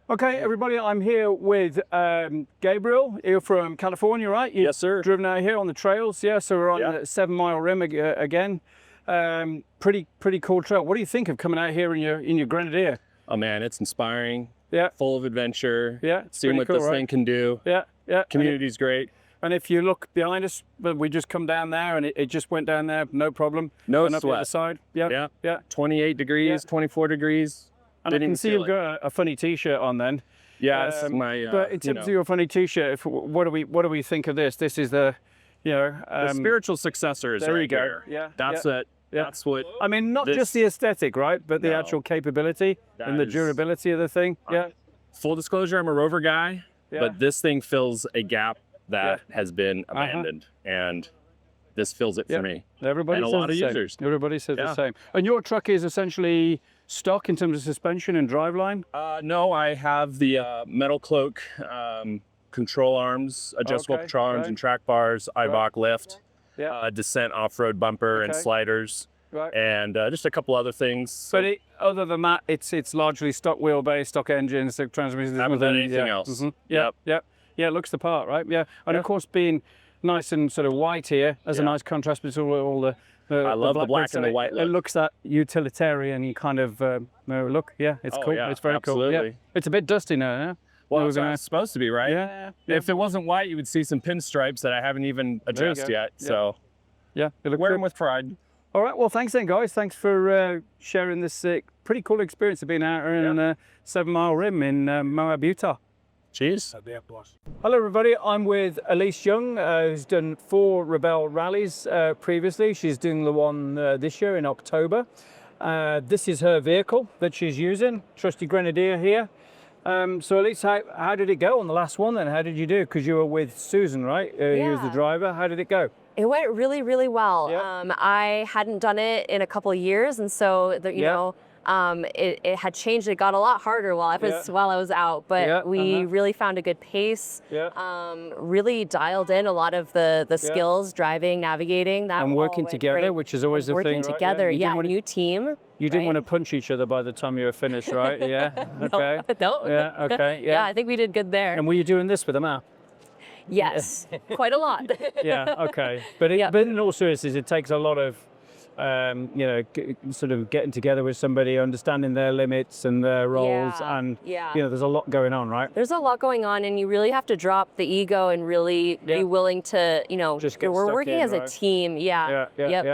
Okay, everybody, I'm here with Gabriel. You're from California, right? You've Yes, sir. Driven out here on the trails, yeah. So we're on the 7 Mile Rim again. Pretty cool trail. What do you think of coming out here in your Grenadier? Oh man, it's inspiring. Yeah. Full of adventure. Yeah. Seeing what cool, this thing can do. Yeah. Yeah. Community's great. And if you look behind us, we just come down there and it just went down there, no problem. No and sweat. Up the other side. Yeah. Yeah. Yeah. 28 degrees, 24 degrees. And I can see you've got a funny T-shirt on then. Yeah, this is my. But in terms of your funny T-shirt, what do we think of this? This is the, the spiritual successors. There right you go. here. Yeah. That's yeah. it. That's what. I mean, not just the aesthetic, right? But the actual capability and the durability of the thing. Yeah. Full disclosure, I'm a rover guy, Yeah. but this thing fills a gap that has been abandoned, and this fills it for me. Everybody and a says lot of the same. users. Everybody says the same. And your truck is essentially stock in terms of suspension and driveline? No, I have the metal cloak, control arms, adjustable control arms and track bars, IVOC lift, descent off-road bumper and sliders, and just a couple other things. But other than that, it's largely stock wheelbase, stock engine, stock transmission. I haven't done anything else. Mm-hmm. Yeah, it looks the part, right? Yeah, and of course being nice and sort of white here, there's a nice contrast between all the I love the black and the white look. It looks that utilitarian, you kind of look. Yeah, it's cool. Yeah, it's very cool. Yeah. It's a bit dusty now, yeah? Well, it's supposed to be, right? Yeah. If it wasn't white, you would see some pinstripes that I haven't even addressed yet. Yeah. So, yeah, wear them with pride. All right, well, thanks then, guys. Thanks for sharing this pretty cool experience of being out here in 7 Mile Rim in Moab, Utah. Cheers. Hello, everybody. I'm with Elise Young, who's done 4 Rebelle rallies previously. She's doing the one this year in October. This is her vehicle that she's using, trusty Grenadier here. So Elise, how did it go on the last one then? How did you do? Because you were with Susan, right? Who was the driver. How did it go? It went really, really well. Yeah. I hadn't done it in a couple of years, and so you know, it had changed. It got a lot harder while I was out, but we really found a good pace. Really dialed in a lot of the skills, driving, navigating. That and working together, great. which is always the thing. Working together, new team. You didn't want to punch each other by the time you were finished, right? Yeah. Okay. No. Yeah. Okay. Yeah. I think we did good there. And were you doing this with a map? Yes, quite a lot. Yeah. Okay. But in all seriousness, it takes a lot of sort of getting together with somebody, understanding their limits and their roles, and there's a lot going on, right? There's a lot going on, and you really have to drop the ego and really be willing to, just get we're working as a team.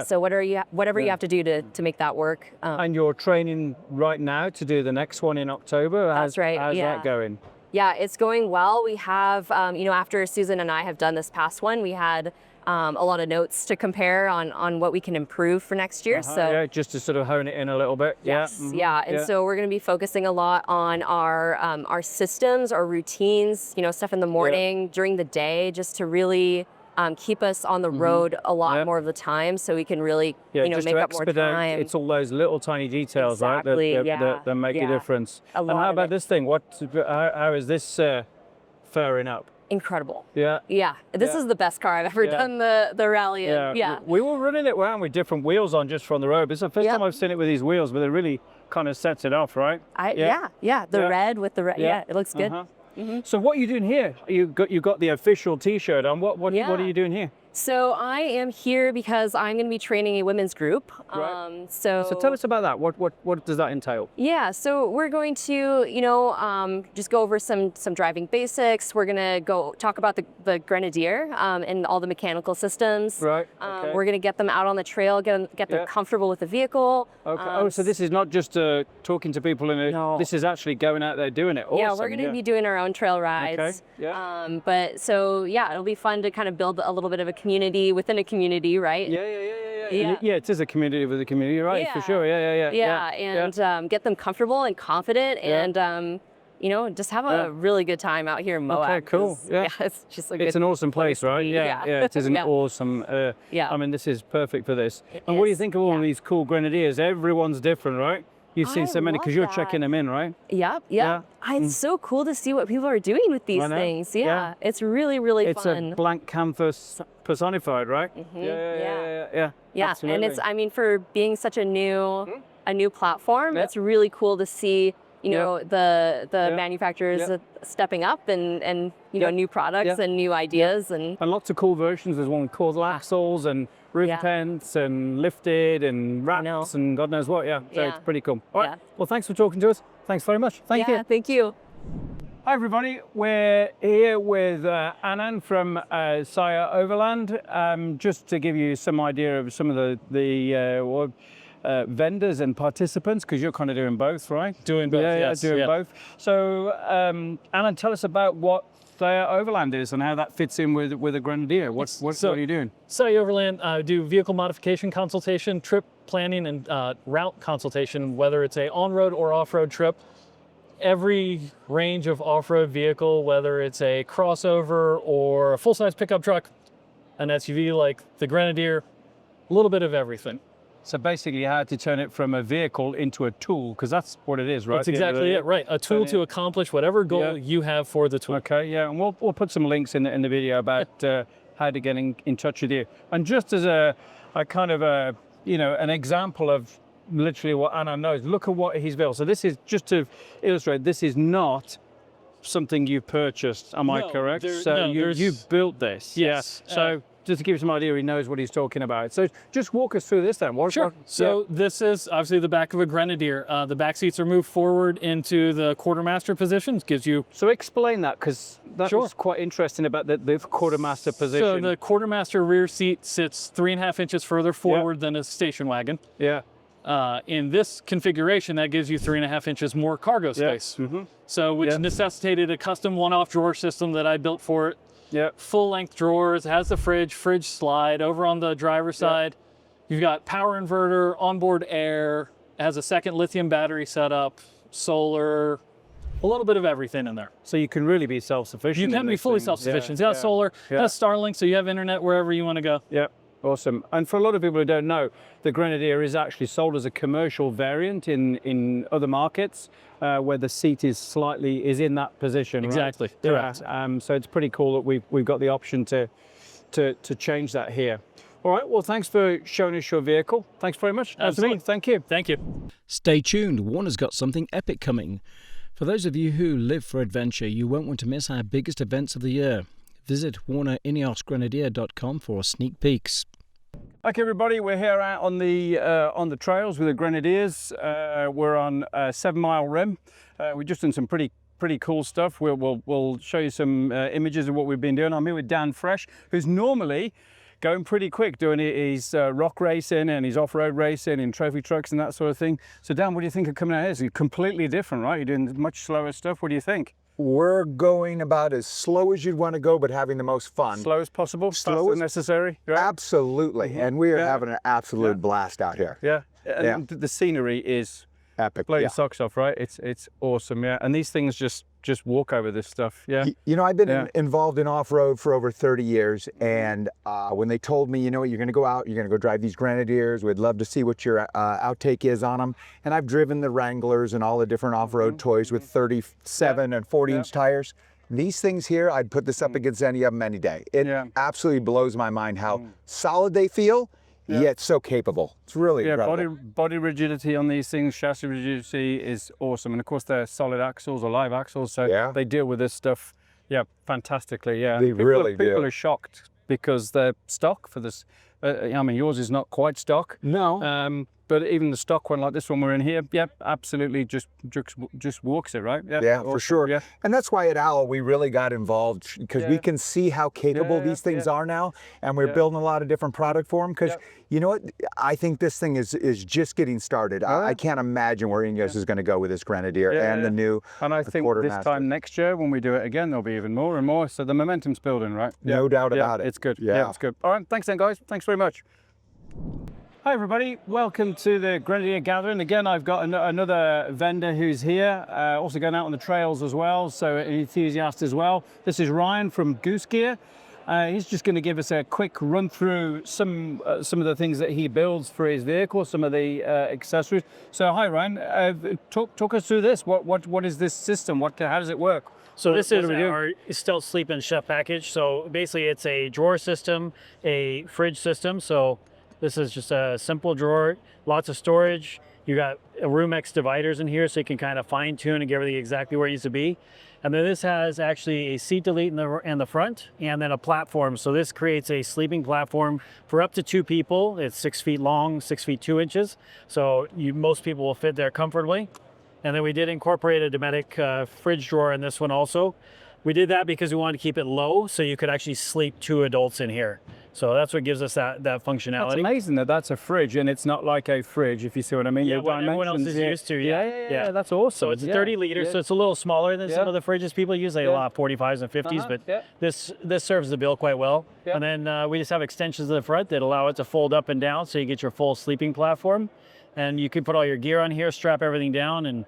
So whatever you have to do to make that work. And you're training right now to do the next one in October. That's right. How's that going? Yeah, it's going well. We have, after Susan and I have done this past one, we had a lot of notes to compare on what we can improve for next year. So just to sort of hone it in a little bit. Yes, and so we're going to be focusing a lot on our systems, our routines, stuff in the morning, during the day, just to really keep us on the road a lot more of the time, so we can really make up more time. It's all those little tiny details, right? That make a difference. And how about this thing? How is this faring up? Incredible. Yeah. This is the best car I've ever done the rally in. We were running it around with different wheels on just from the road. It's the first time I've seen it with these wheels, but it really kind of sets it off, right? The red with the red. Yeah, it looks good. So what are you doing here? You got the official T-shirt on. What are you doing here? So I am here because I'm going to be training a women's group. Right. So tell us about that. What does that entail? Yeah, so we're going to, just go over some driving basics. We're going to go talk about the Grenadier and all the mechanical systems. Right. We're going to get them out on the trail, get them comfortable with the vehicle. Okay. So this is not just talking to people this is actually going out there doing it. Awesome. Yeah, we're going to be doing our own trail rides. Okay. Yeah. But so it'll be fun to kind of build a little bit of a community within a community, right? Yeah. It is a community with a community, right? For sure. And get them comfortable and confident, and just have a really good time out here in Moab. Okay, cool. Yeah, it's just it's an awesome place, right? Yeah, it is an awesome. I mean, this is perfect for this. And what do you think of all these cool Grenadiers? Everyone's different, right? You've seen so many because you're checking them in, right? Yep. It's so cool to see what people are doing with these things. Yeah, it's really, really fun. It's a blank canvas personified, right? Yeah. Absolutely. And it's, for being such a new platform, it's really cool to see you know, the manufacturers stepping up and you know, new products and new ideas. And lots of cool versions. There's one with causal axles and roof tents and lifted and wraps and God knows what. So it's pretty cool. All right. Well, thanks for talking to us. Thanks very much. Thank you. Thank you. Hi everybody, we're here with Anand from Saya Overland, just to give you some idea of some of the vendors and participants, because you're kind of doing both, right? Doing both, yes. Doing both. So Anand, tell us about what Saya Overland is and how that fits in with a Grenadier. What are you doing? Saya Overland, do vehicle modification consultation, trip planning, and route consultation, whether it's a on-road or off-road trip. Every range of off-road vehicle, whether it's a crossover or a full-size pickup truck, an SUV like the Grenadier, a little bit of everything. So basically how to turn it from a vehicle into a tool, because that's what it is, right? That's exactly it, right. A tool to accomplish whatever goal you have for the tool. Okay, and we'll put some links in the video about how to get in touch with you. And just as a kind of a, you know, an example of literally what Anna knows, look at what he's built. So this is, just to illustrate, this is not something you purchased, am I correct? So you built this. Yes. So just to give you some idea, he knows what he's talking about. So just walk us through this then. So this is obviously the back of a Grenadier. The back seats are moved forward into the quartermaster positions, gives you... So explain that, because that was quite interesting about the quartermaster position. So the quartermaster rear seat sits 3.5 inches further forward than a station wagon. In this configuration, that gives you 3.5 inches more cargo space. So which necessitated a custom one-off drawer system that I built for it. Full length drawers, has the fridge slide over on the driver's side. You've got power inverter, onboard air, has a second lithium battery setup, solar, a little bit of everything in there. So you can really be self-sufficient. You can be fully self-sufficient. It's got solar, it has Starlink, so you have internet wherever you want to go. Awesome. And for a lot of people who don't know, the Grenadier is actually sold as a commercial variant in other markets where the seat is in that position. Exactly. Right? So it's pretty cool that we've got the option to change that here. All right. Well, thanks for showing us your vehicle. Thanks very much. Absolutely. Thank you. Thank you. Stay tuned. Warner's got something epic coming. For those of you who live for adventure, you won't want to miss our biggest events of the year. Visit WarnerIneosGrenadier.com for sneak peeks. Okay, everybody, we're here out on the trails with the Grenadiers. We're on a 7 mile rim. We've just done some pretty cool stuff. We'll show you some images of what we've been doing. I'm here with Dan Fresh, who's normally going pretty quick, doing his rock racing and his off-road racing and trophy trucks and that sort of thing. So Dan, what do you think of coming out here? It's completely different, right? You're doing much slower stuff. What do you think? We're going about as slow as you'd want to go, but having the most fun. Slow as possible, slow as necessary. Right? Absolutely, and we are having an absolute blast out here. And the scenery is epic. Blow your socks off, right? It's awesome, and these things just walk over this stuff, You know, I've been involved in off-road for over 30 years, and when they told me, you know what, you're going to go out, you're going to go drive these Grenadiers, we'd love to see what your outtake is on them. And I've driven the Wranglers and all the different off-road toys with 37 and 40-inch tires. These things here, I'd put this up against any of them any day. It absolutely blows my mind how solid they feel, yet so capable. It's really incredible. Body rigidity on these things, chassis rigidity is awesome. And of course they're solid axles or live axles, so they deal with this stuff fantastically. They really do. People are shocked because they're stock for this. I mean, yours is not quite stock. No. But even the stock one like this one we're in here, absolutely just walks it, right? For sure. And that's why at OWL we really got involved, because we can see how capable these things are now, and we're building a lot of different product for them, because you know what, I think this thing is just getting started. I can't imagine where Ineos is going to go with this Grenadier and the new And I think this time next year when we do it again, there'll be even more and more, so the momentum's building, right? No doubt about it. It's good. It's good. All right, thanks then guys, thanks very much. Hi everybody, welcome to the Grenadier Gathering. Again, I've got another vendor who's here, also going out on the trails as well, so an enthusiast as well. This is Ryan from Goose Gear. He's just going to give us a quick run through some of the things that he builds for his vehicle, some of the accessories. So hi Ryan, talk us through this. What is this system? How does it work? So this is our Stealth Sleep and Chef package. So basically it's a drawer system, a fridge system. So This is just a simple drawer, lots of storage. You got Roomex dividers in here, so you can kind of fine tune and get everything exactly where it needs to be. And then this has actually a seat delete in the front, and then a platform. So this creates a sleeping platform for up to 2 people. It's 6 feet long, 6 feet 2 inches. So most people will fit there comfortably. And then we did incorporate a Dometic fridge drawer in this one also. We did that because we wanted to keep it low, so you could actually sleep 2 adults in here. So that's what gives us that functionality. That's amazing that that's a fridge and it's not like a fridge, if you see what I mean. Yeah, what everyone else is used to. Yeah, that's awesome. So it's a 30 liter, so it's a little smaller than some of the fridges people use. They allow 45s and 50s, but this serves the bill quite well. And then we just have extensions at the front that allow it to fold up and down, so you get your full sleeping platform. And you can put all your gear on here, strap everything down, and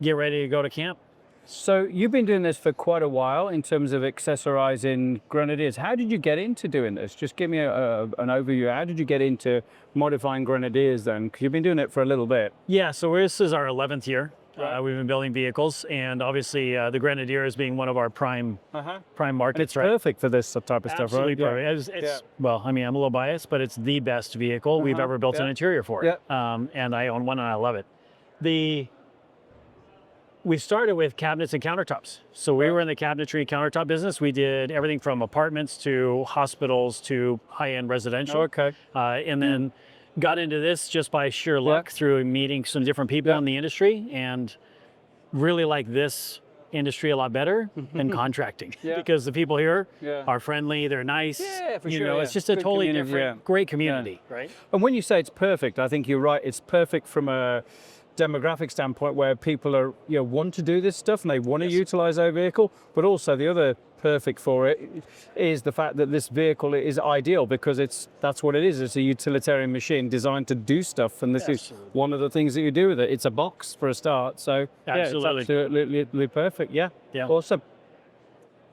get ready to go to camp. So you've been doing this for quite a while in terms of accessorizing Grenadiers. How did you get into doing this? Just give me an overview. How did you get into modifying Grenadiers then? 'Cause you've been doing it for a little bit. Yeah, so this is our 11th year. Right. We've been building vehicles, and obviously the Grenadier is being one of our prime markets. It's perfect for this type of stuff, right? Absolutely. Well, I mean, I'm a little biased, but it's the best vehicle we've ever built an interior for. And I own one and I love it. We started with cabinets and countertops. So we were in the cabinetry countertop business. We did everything from apartments to hospitals to high-end residential. And then got into this just by sheer luck through meeting some different people in the industry, and really like this industry a lot better than contracting because the people here are friendly, they're nice. It's just a good totally different, great community, right? And when you say it's perfect, I think you're right. It's perfect from a demographic standpoint where people are want to do this stuff and they want to utilize our vehicle, but also the other perfect for it is the fact that this vehicle is ideal because that's what it is. It's a utilitarian machine designed to do stuff, and this is one of the things that you do with it. It's a box for a start, so it's absolutely perfect. Awesome.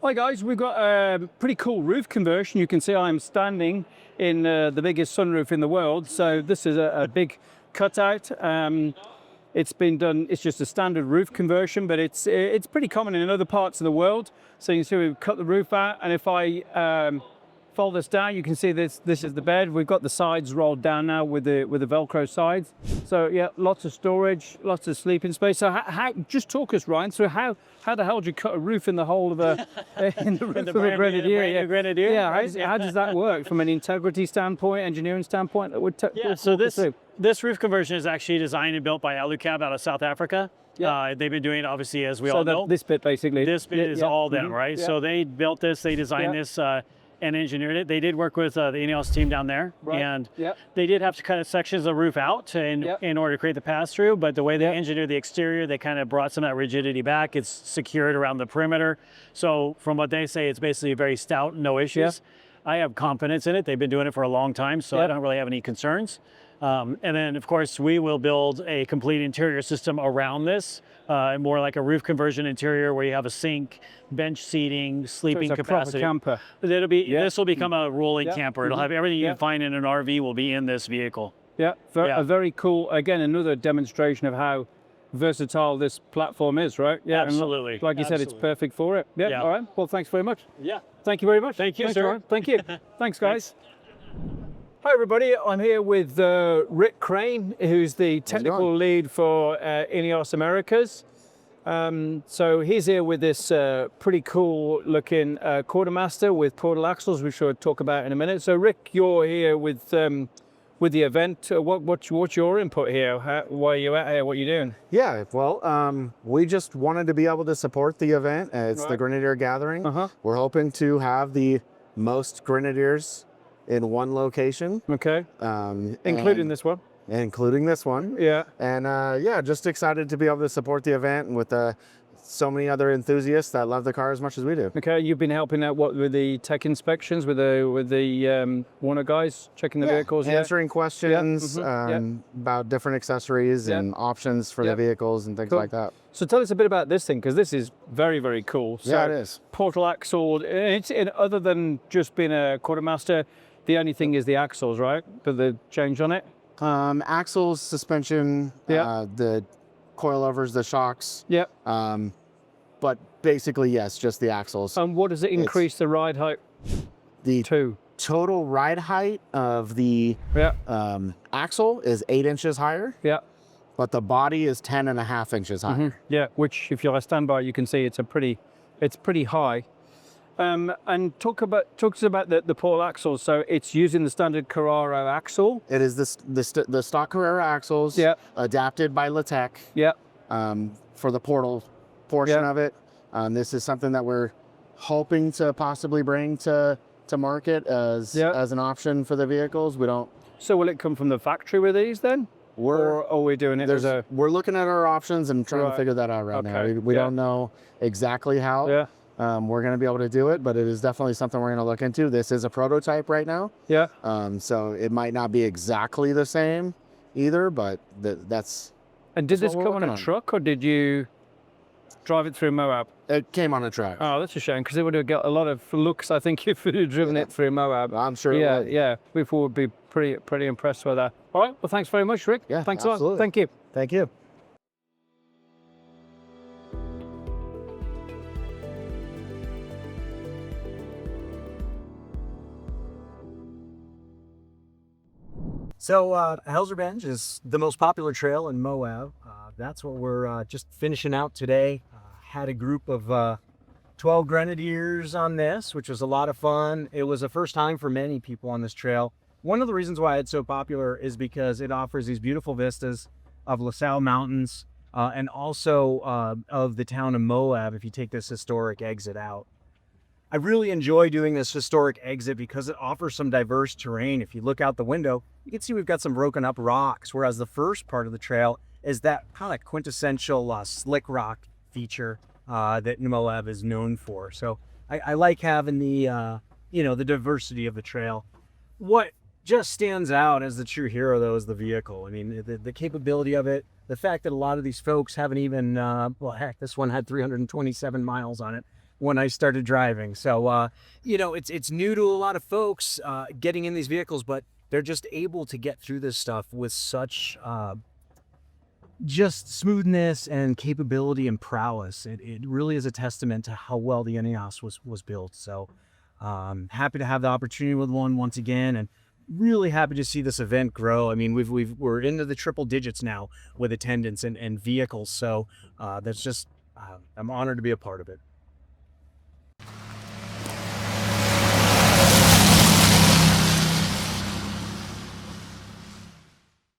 Hi guys, we've got a pretty cool roof conversion. You can see I'm standing in the biggest sunroof in the world, so this is a big cutout. It's been done, it's just a standard roof conversion, but it's pretty common in other parts of the world. So you can see we've cut the roof out, and if I fold this down, you can see this is the bed. We've got the sides rolled down now with the Velcro sides. So yeah, lots of storage, lots of sleeping space. So how just talk us, Ryan, through how the hell do you cut a roof in the whole of a in the roof of a Grenadier? Grenadier? Yeah, how does that work from an integrity standpoint, engineering standpoint? So this roof conversion is actually designed and built by Alucab out of South Africa. They've been doing it, obviously, as we all know. This bit, basically. This bit is all them, right? So they built this, they designed this and engineered it. They did work with the Ineos team down there. And they did have to cut sections of roof out in order to create the pass-through, but the way they engineered the exterior, they kind of brought some of that rigidity back. It's secured around the perimeter. So from what they say, it's basically very stout, no issues. I have confidence in it. They've been doing it for a long time, so I don't really have any concerns. And then, of course, we will build a complete interior system around this, more like a roof conversion interior where you have a sink, bench seating, sleeping capacity. Camper. This will become a rolling camper. It'll have everything you can find in an RV will be in this vehicle. A very cool, again, another demonstration of how versatile this platform is, right? Absolutely. And like you said, it's perfect for it. All right. Well, thanks very much. Thank you very much. Thank you, Thanks, sir. Ryan. Thank you. Thanks, guys. Hi everybody, I'm here with Rick Crane, who's the technical lead for Ineos Americas. So he's here with this pretty cool looking quartermaster with portal axles, which we'll talk about in a minute. So Rick, you're here with the event. What's your input here? Why are you out here? What are you doing? Yeah, well, we just wanted to be able to support the event. It's the Grenadier Gathering. We're hoping to have the most Grenadiers in one location. Including this one. Including this one. And just excited to be able to support the event and with so many other enthusiasts that love the car as much as we do. You've been helping out with the tech inspections with the Warner guys checking the vehicles, answering questions about different accessories and options for the vehicles and things like that. So tell us a bit about this thing, because this is very, very cool. So it is. Portal axle. Other than just being a quartermaster, the only thing is the axles, right? But the change on it. Axles, suspension, the coilovers, the shocks. But basically, yes, just the axles. And what does it increase the ride height to? total ride height of the axle is 8 inches higher. Yeah. But the body is 10.5 inches higher. Yeah, which if you'll stand by, you can see it's pretty high. And talk to us about the Paul axle. So it's using the standard Carraro axle. It is the stock Carraro axles, adapted by Latec. Yeah. For the portal portion of it. This is something that we're hoping to possibly bring to market as an option for the vehicles. We don't. So will it come from the factory with these then? Or are we doing it as a... We're looking at our options and trying to figure that out right now. We don't know exactly how we're going to be able to do it, but it is definitely something we're going to look into. This is a prototype right now. Yeah. So it might not be exactly the same either, but that's... And did this come on a truck, or did you drive it through Moab? It came on a truck. Oh, that's a shame, because it would have got a lot of looks, I think, if you'd driven it through Moab. I'm sure it would. Yeah, people would be pretty impressed with that. All right, well, thanks very much, Rick. Yeah, thanks absolutely. a lot. Thank you. Thank you. So Hell's Revenge is the most popular trail in Moab. That's what we're just finishing out today. Had a group of 12 Grenadiers on this, which was a lot of fun. It was a first time for many people on this trail. One of the reasons why it's so popular is because it offers these beautiful vistas of LaSalle Mountains and also of the town of Moab if you take this historic exit out. I really enjoy doing this historic exit because it offers some diverse terrain. If you look out the window, you can see we've got some broken up rocks, whereas the first part of the trail is that kind of quintessential slick rock feature that Moab is known for. So I like having the, the diversity of the trail. What just stands out as the true hero, though, is the vehicle. I mean, the capability of it, the fact that a lot of these folks haven't even, well, heck, this one had 327 miles on it when I started driving. So, it's new to a lot of folks getting in these vehicles, but they're just able to get through this stuff with such just smoothness and capability and prowess. It really is a testament to how well the Ineos was built. So happy to have the opportunity with one once again, and really happy to see this event grow. I mean, we're into the triple digits now with attendance and vehicles. So that's just, I'm honored to be a part of it.